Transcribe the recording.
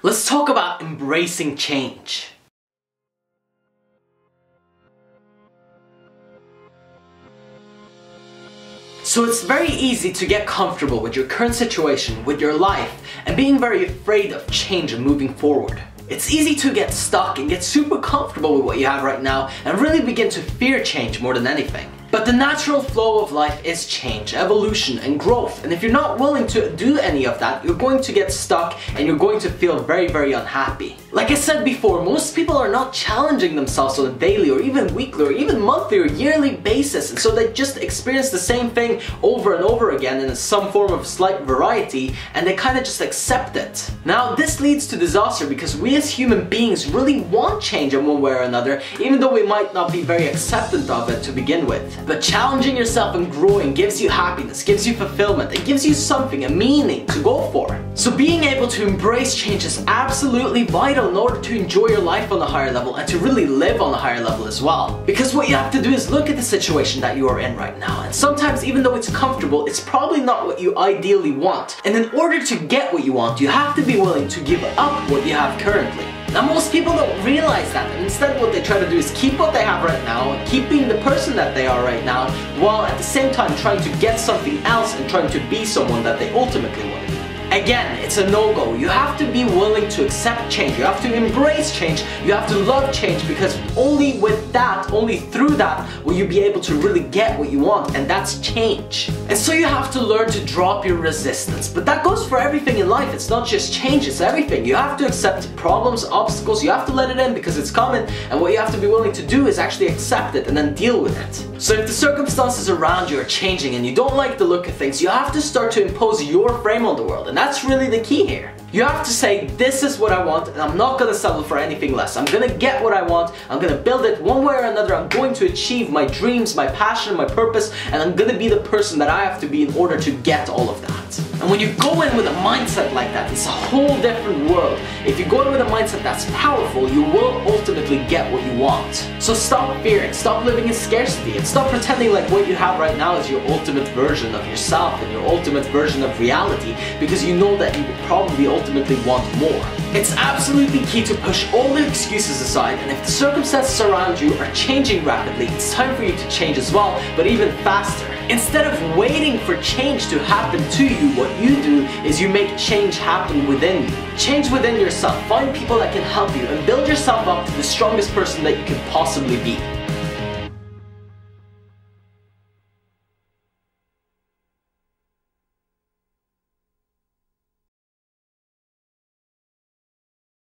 Let's talk about embracing change. So it's very easy to get comfortable with your current situation, with your life, and being very afraid of change and moving forward. It's easy to get stuck and get super comfortable with what you have right now and really begin to fear change more than anything. But the natural flow of life is change, evolution, and growth. And if you're not willing to do any of that, you're going to get stuck and you're going to feel very, very unhappy. Like I said before, most people are not challenging themselves on a daily or even weekly or even monthly or yearly basis. And so they just experience the same thing over and over again in some form of slight variety, and they kind of just accept it. Now, this leads to disaster because we as human beings really want change in one way or another, even though we might not be very acceptant of it to begin with. But challenging yourself and growing gives you happiness, gives you fulfillment, it gives you something, a meaning to go for. So being able to embrace change is absolutely vital in order to enjoy your life on a higher level and to really live on a higher level as well. Because what you have to do is look at the situation that you are in right now, and sometimes even though it's comfortable, it's probably not what you ideally want. And in order to get what you want, you have to be willing to give up what you have currently. Now most people don't realize that, and instead what they try to do is keep what they have right now, keep being the person that they are right now, while at the same time trying to get something else and trying to be someone that they ultimately want to be. Again, it's a no-go. You have to be willing to accept change. You have to embrace change. You have to love change, because only with that, only through that, will you be able to really get what you want, and that's change. And so you have to learn to drop your resistance. But that goes for everything in life. It's not just change, it's everything. You have to accept problems, obstacles, you have to let it in because it's coming, and what you have to be willing to do is actually accept it and then deal with it. So if the circumstances around you are changing and you don't like the look of things, you have to start to impose your frame on the world, and that's really the key here. You have to say, this is what I want, and I'm not gonna settle for anything less. I'm gonna get what I want, I'm gonna build it one way or another, I'm going to achieve my dreams, my passion, my purpose, and I'm gonna be the person that I have to be in order to get all of that. And when you go in with a mindset like that, it's a whole different world. If you go in with a mindset that's powerful, you will ultimately get what you want. So stop fearing, stop living in scarcity, and stop pretending like what you have right now is your ultimate version of yourself and your ultimate version of reality, because you know that you will probably ultimately want more. It's absolutely key to push all the excuses aside, and if the circumstances around you are changing rapidly, it's time for you to change as well, but even faster. Instead of waiting for change to happen to you, what you do is you make change happen within you. Change within yourself, find people that can help you, and build yourself up to the strongest person that you can possibly be.